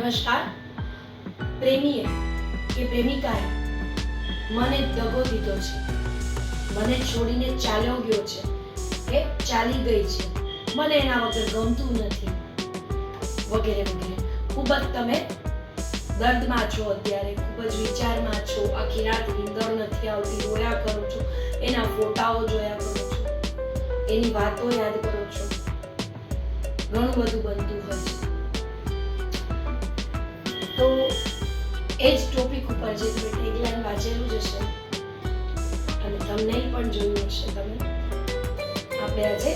નમસ્કાર. પ્રેમીએ કે પ્રેમિકાએ મને દગો દીધો છે, મને છોડીને ચાલ્યો ગયો છે, એ ચાલી ગઈ છે, મને એના વગર ગમતું નથી, વગેરે વગેરે. ખૂબ જ તમે દર્દમાં છો, અત્યારે ખૂબ જ વિચારમાં છો, આખી રાત નીંદર નથી આવતી, રોયા કરો છો, એના ફોટાઓ જોયા કરો છો, એની વાતો યાદ કરો છો, ઘણું બધું બનતું હોય છે. તો એ જ ટોપિક ઉપર જે તમે ટેગલાઈન વાંચેલું જ હશે અને તમને પણ જોયું હશે, આપણે આજે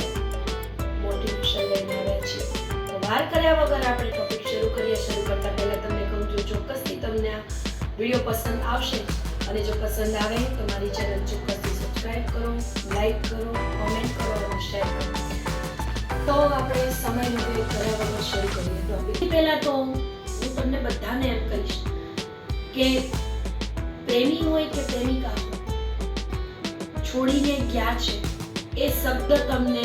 મોટિવેશન લઈને આવ્યા છીએ. તો વાર કર્યા વગર આપણે ટોપિક શરૂ કરીએ. શરૂ કરતા પહેલા તમને કહું છું, ચોક્કસથી તમને આ વિડીયો પસંદ આવશે અને જો પસંદ આવે તો મારી ચેનલ ચોક્કસથી સબસ્ક્રાઇબ કરો, લાઈક કરો, કોમેન્ટ કરો અને શેર કરો. તો આપણે સમય નો કર્યા વગર શરૂ કરીએ ટોપિક. પહેલા તો હું તમને બધાને એમ કહીશ કે પ્રેમી હોય કે પ્રેમિકા હોય, છોડીને ગયા છે એ શબ્દ તમને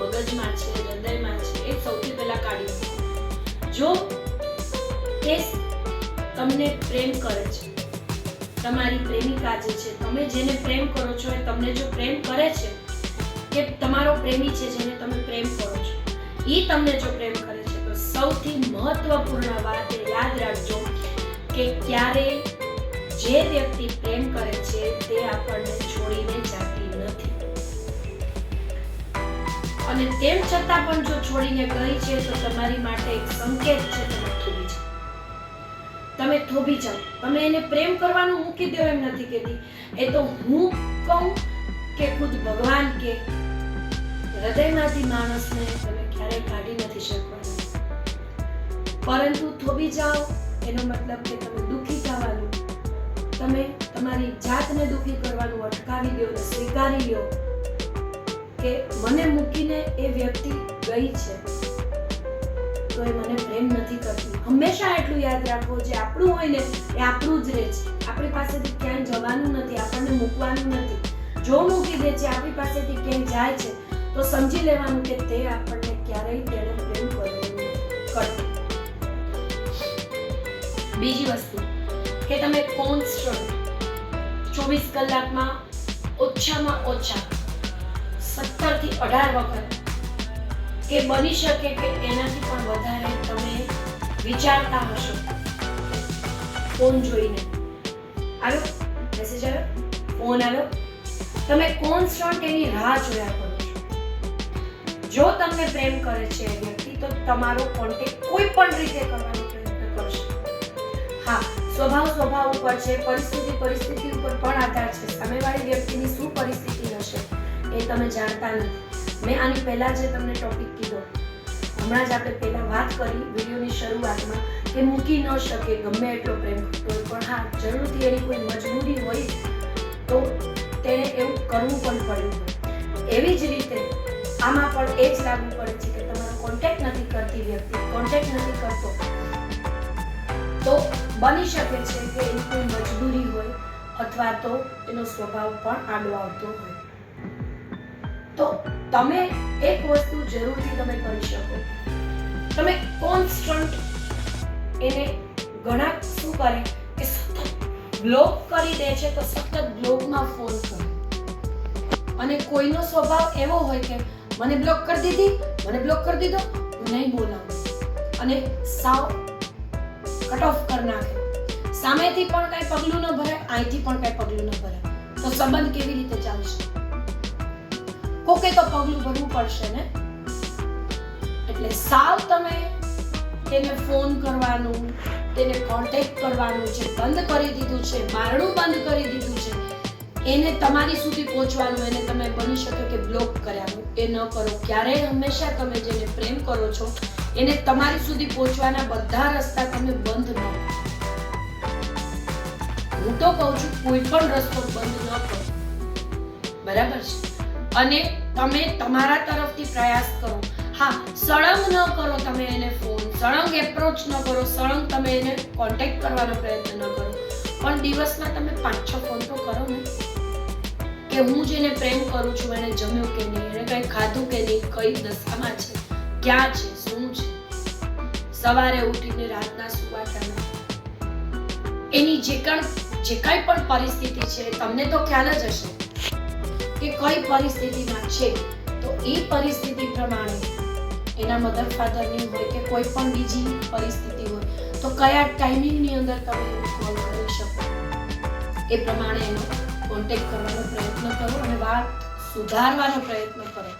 મગજમાં છે, હૃદયમાં છે, એ સૌથી પહેલા કાઢી નાખો. જો એ તમને પ્રેમ કરે છે, તમારી પ્રેમિકા જે છે, તમે જેને પ્રેમ કરો છો એ તમને જો પ્રેમ કરે છે, કે તમારો પ્રેમી છે જેને તમે પ્રેમ કરો છો, એ તમને જો પ્રેમ કરે છે, તો સૌથી મહત્વપૂર્ણ વાત એ યાદ રાખજો કે ક્યારે જે વ્યક્તિ પ્રેમ કરે છે તે આપણને છોડીને જતી નથી, અને તેમ છતાં પણ જો છોડીને ગઈ છે તો તમારી માટે એક સંકેત છે, તમે થોભી જાઓ. તમે એને પ્રેમ કરવાનું મૂકી દો એમ નથી કહેતી, એ તો હું કહું કે ખુદ ભગવાન કે હૃદયમાંથી માણસને તમે ક્યારેય કાઢી નથી શકવાના, પરંતુ થોભી જાઓ એનો મતલબ કે તમે દુઃખી થવાનું, તમે તમારી જાતને દુઃખી કરવાનું અટકાવી દો અને સ્વીકારી લો કે મને મૂકીને એ વ્યક્તિ ગઈ છે તો એ મને પ્રેમ નથી કરતી. હંમેશા એટલું યાદ રાખો, જે આપણું હોય ને એ આપણું જ રહે છે, આપણી પાસેથી ક્યાંય જવાનું નથી, આપણને મૂકવાનું નથી. જો મૂકી દે છે, આપણી પાસેથી ક્યાંય જાય છે તો સમજી લેવાનું કે તે આપણને ક્યારેય તેને પ્રેમ કરતો. બીજી વસ્તુ કે તમે કોન્સ્ટન્ટ 24 કલાકમાં ઓછામાં ઓછા 17 થી 18 વખત કે બની શકે કે એનાથી પણ વધારે તમે વિચારતા હશો ફોન જોઈને. આવ્યો મેસેજ, આવ્યો ફોન આવ્યો, તમે કોન્સ્ટન્ટ એની રાહ જોયા કરો છો. જો તમને પ્રેમ કરે છે એ વ્યક્તિ તો તમારો કોન્ટેક્ટ કોઈ પણ રીતે કરવાનો પ્રયત્ન કરશે. હા, સ્વભાવ ઉપર છે, પરિસ્થિતિ ઉપર પણ આધાર છે. સામેવાળી વ્યક્તિની શું પરિસ્થિતિ હશે એ તમે જાણતા નથી. મેં આની પહેલા જે તમને ટોપિક કીધો, હમણાં જ આપણે પહેલા વાત કરી વિડીયોની શરૂઆતમાં કે મૂકી ન શકે ગમે એટલો પ્રેમ કરતો હોય, પણ હા, જરૂરથી એની કોઈ મજબૂરી હોય તો તેને એવું કરવું પણ પડ્યું હોય. એવી જ રીતે આમાં પણ એ જ લાગુ પડે છે કે તમારો કોન્ટેક્ટ નથી કરતી વ્યક્તિ, કોન્ટેક્ટ નથી કરતો, તો બની શકે છે કે એની કોઈ મજબૂરી હોય અથવા તો એનો સ્વભાવ પણ આડો આવતો હોય. તો તમે એક વસ્તુ જરૂરથી તમે કરી શકો, તમે કોન્સ્ટન્ટ એને ઘણા શું કરે કે સતત બ્લોક કરી દે છે તો સતત બ્લોકમાં ફોન કરે, અને કોઈનો સ્વભાવ એવો હોય કે મને બ્લોક કરી દીધી, મને બ્લોક કરી દીધો, હું નહીં બોલાવું અને સાવ કટ ઓફ કરી નાખે. સામેથી પણ કઈ પગલું ન ભરાય, અહીંથી પણ કઈ પગલું ન ભરાય, તો સંબંધ કેવી રીતે ચાલશે? કોકે તો પગલું ભરવું પડશે ને. એટલે સાવ તમે તેને ફોન કરવાનું, તેને કોન્ટેક્ટ કરવાનું છે બંધ કરી દીધું છે, બારણું બંધ કરી દીધું છે, એને તમારી સુધી પહોંચવાનું એને તમે બની શકે કે બ્લોક કર્યા, એ ન કરો ક્યારેય. હંમેશા તમે જેને પ્રેમ કરો છો એને તમારી સુધી પહોંચવાના બધા રસ્તા તમે બંધ ન કરો. હું તો કહું છું કોઈ પણ રસ્તો બંધ ન કરો, બરાબર છે? અને તમે તમારા તરફથી પ્રયાસ કરો. હા, સળંગ ન કરો તમે એને ફોન, સળંગ એપ્રોચ ન કરો, સળંગ તમે એને કોન્ટેક્ટ કરવાનો પ્રયત્ન ન કરો, પણ દિવસમાં તમે 5-6 ફોન તો કરો ને કે હું જેને પ્રેમ કરું છું એને જમ્યું કે નહીં, એને કંઈ ખાધું કે નહીં, કઈ દશામાં છે, ક્યાં છે, શું છે, સવારે ઉઠીને રાતના સુવા એની જે કાંઈ પણ પરિસ્થિતિ છે તમને તો ખ્યાલ જ હશે કે કઈ પરિસ્થિતિમાં છે, તો એ પરિસ્થિતિ પ્રમાણે એના મધર ફાધરની હોય કે કોઈ પણ બીજી પરિસ્થિતિ હોય તો કયા ટાઈમિંગની અંદર તમે કોલ કરી શકો એ પ્રમાણે એનો કોન્ટેક્ટ કરવાનો પ્રયત્ન કરો અને વાત સુધારવાનો પ્રયત્ન કરો,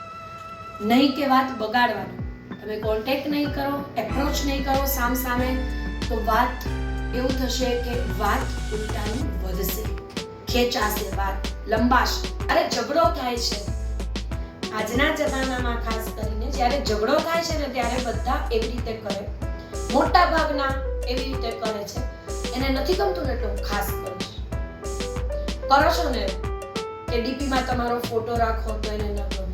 નહીં કે વાત બગાડવાનો. તમે કોન્ટેક્ટ નહીં કરો, એપ્રોચ નહીં કરો સામે તો વાત એવું થશે કે વાત ઉલટાનું વધશે, ખેંચાશે, વાત લંબાશે. અરે ઝઘડો થાય છે આજના જમાનામાં, ખાસ કરીને જ્યારે ઝઘડો થાય છે ને ત્યારે બધા એવી રીતે કરે, મોટા ભાગના એવી રીતે કરે છે. એને નથી ગમતું ને એટલે હું ખાસ કરું છું. કરો છો ને કે ડીપીમાં તમારો ફોટો રાખો તો એને ન ગમે.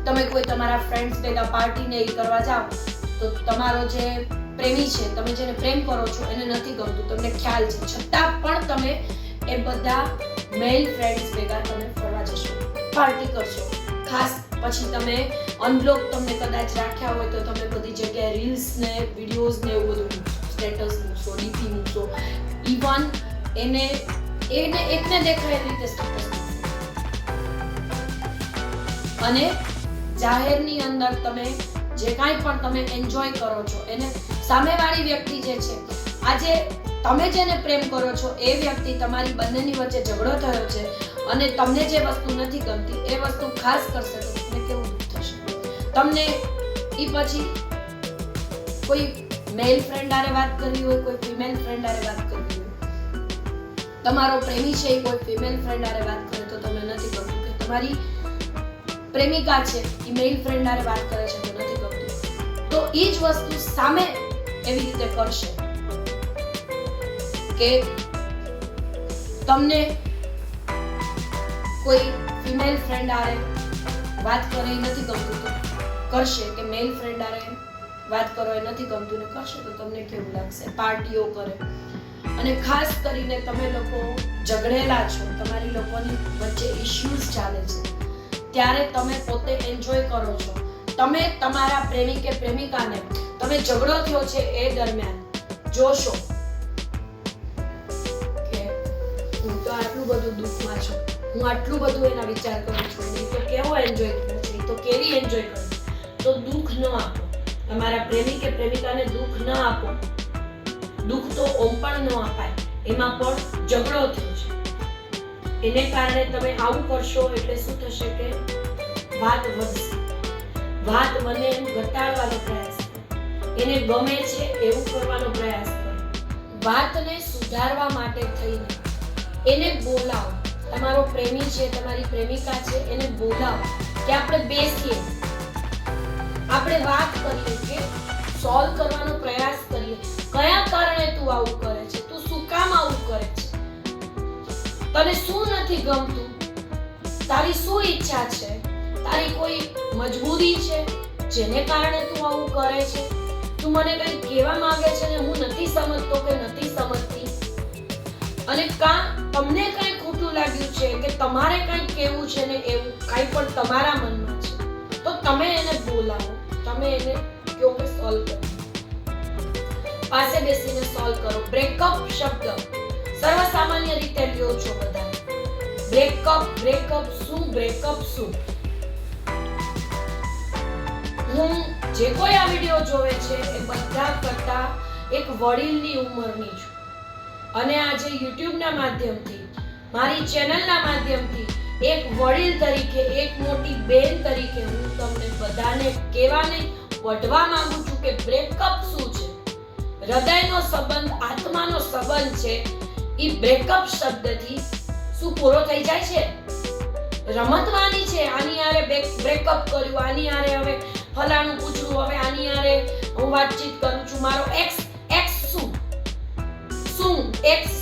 તમે કોઈ તમારા ફ્રેન્ડ્સ ભેગા પાર્ટીને એ કરવા જાઓ તો તમારો જે પ્રેમી છે, તમે જેને પ્રેમ કરો છો એને નથી ગમતું, તમને ખ્યાલ છે, છતાં પણ તમે એ બધા મેલ ફ્રેન્ડ્સ ભેગા તમે ફરવા જશો, પાર્ટી કરશો. ખાસ પછી તમે અનબ્લોક તમને કદાચ રાખ્યા હોય તો તમે બધી જગ્યાએ રીલ્સ ને વિડીયોઝ ને એવું બધું સ્ટેટસ મૂકશો, ડીપી મૂકશો, ઇવન એને એકને દેખાય એવી રીતે સ્ટેટસ મૂકશો. અને જાહેરની અંદર તમે જે કાંઈ પણ તમે એન્જોય કરો છો એને સામેવાળી વ્યક્તિ જે છે, આજે તમે જેને પ્રેમ કરો છો એ વ્યક્તિ તમારી બંનેની વચ્ચે ઝઘડો થયો છે અને તમને જે વસ્તુ નથી ગમતી એ વસ્તુ ખાસ કરશે તો તમને કેવું દુઃખ થશે. તમને એ પછી કોઈ મેલ ફ્રેન્ડ આરે વાત કરવી હોય, કોઈ ફિમેલ ફ્રેન્ડ આરે વાત કરવી હોય, તમારો પ્રેમી છે એ કોઈ ફિમેલ ફ્રેન્ડ આરે વાત કરે તો તમને નથી ગમતું, કે તમારી પ્રેમિકા છે એ મેલ ફ્રેન્ડ આરે વાત કરે છે તો નથી ગમતું, તો એ જ વસ્તુ સામે એવી રીતે કરશે કે તમને કોઈ ફિમેલ ફ્રેન્ડ આરે વાત કરે એ નથી ગમતું તો કરશે, કે મેલ ફ્રેન્ડ આરે વાત કરો એ નથી ગમતું ને કરશે તો તમને કેવું લાગશે. પાર્ટીઓ કરે અને ખાસ કરીને તમે લોકો ઝઘડેલા છો, તમારી લોકોની વચ્ચે ઇશ્યુઝ ચાલે છે ત્યારે તમે પોતે એન્જોય કરો છો. તમે તમારા પ્રેમી કે પ્રેમિકાને તમે ઝઘડો થયો છે એ દરમિયાન જોશો કે હું તો આટલું બધું દુઃખમાં છું, હું આટલું બધું એના વિચાર કરું છું, એ તો કેવો એન્જોય કરે છે, એ તો કેવી એન્જોય કરે છે. તો દુઃખ ન આપો, તમારા પ્રેમી કે પ્રેમિકાને દુઃખ ન આપો. દુઃખ તો ઓમ પણ ન અપાય, એમાં પણ ઝઘડો થયો છે એને કારણે તમે આવું કરશો એટલે શું થશે કે વાત વધશે, વાત બને એમ ઘટાડવાનો પ્રયાસ કરો, એને ગમે છે એવું કરવાનો પ્રયાસ કરો. વાતને સુધારવા માટે થઈને એને બોલાવો. તમારો પ્રેમી છે, તમારી પ્રેમિકા છે, એને બોલાવો કે આપણે બેસીએ, આપણે વાત કરીએ, કે સોલ્વ કરવાનો પ્રયાસ કરીએ. કયા કારણે તું આવું કરે છે, તું શું કામ આવું કરે છે, તને શું નથી ગમતું, તારી શું ઈચ્છા છે, તારી કોઈ મજબૂરી છે જેને કારણે તું આવું કરે છે, તું મને કંઈ કહેવા માંગે છે ને હું નથી સમજતો કે નથી સમજતી, અને તમને કંઈ ખોટું લાગ્યું છે કે તમારે કંઈ કહેવું છે ને એવું કંઈ પણ તમારા મનમાં છે તો તમે એને બોલાવો, તમે એને કહો કે સોલ્વ કરો, પાસે બેસીને સોલ્વ કરો. બ્રેકઅપ શબ્દ સર્વસામાન્ય રીતે લ્યો છો બધા. બ્રેકઅપ શું, બ્રેકઅપ શું. હું જે કોઈ આ વિડિયો જોવે છે એ બધા કરતા એક વડીલની ઉંમરની છું અને આજે YouTube ના માધ્યમથી, મારી ચેનલના માધ્યમથી એક વડીલ તરીકે, એક મોટી બેન તરીકે હું તમને બધાને કહેવા નહીં, વઢવા માંગુ છું કે બ્રેકઅપ શું છે. હૃદયનો સંબંધ, આત્માનો સંબંધ છે એ બ્રેકઅપ શબ્દથી શું પૂરો થઈ જાય છે? રમતવાની છે. આની આરે બ્રેકઅપ કર્યું, આની આરે હવે ફલાણું પૂછું, હવે આની આરે હું વાતચીત કરું છું, મારો એક્સ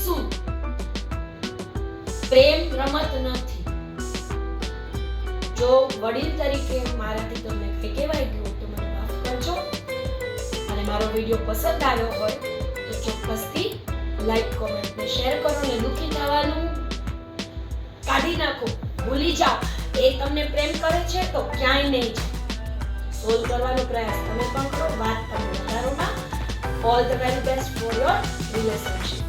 શું. પ્રેમ રમત નથી. જો વડીલ તરીકે મારાથી તમને કંઈ કહેવાય ગયું તો મને માફ કરજો, અને મારો વિડીયો પસંદ આવ્યો હોય તો ચોક્કસથી લાઈક, કોમેન્ટ ને શેર કરો ને દુઃખી થવાનું કાઢી નાખો, ભૂલી જાઓ. એ તમને પ્રેમ કરે છે તો ક્યાંય નહીં છે. સોલ્વ કરવાનો પ્રયાસ તમે પણ કરો, વાત તમે વધારો ના. All the very best for your relationship.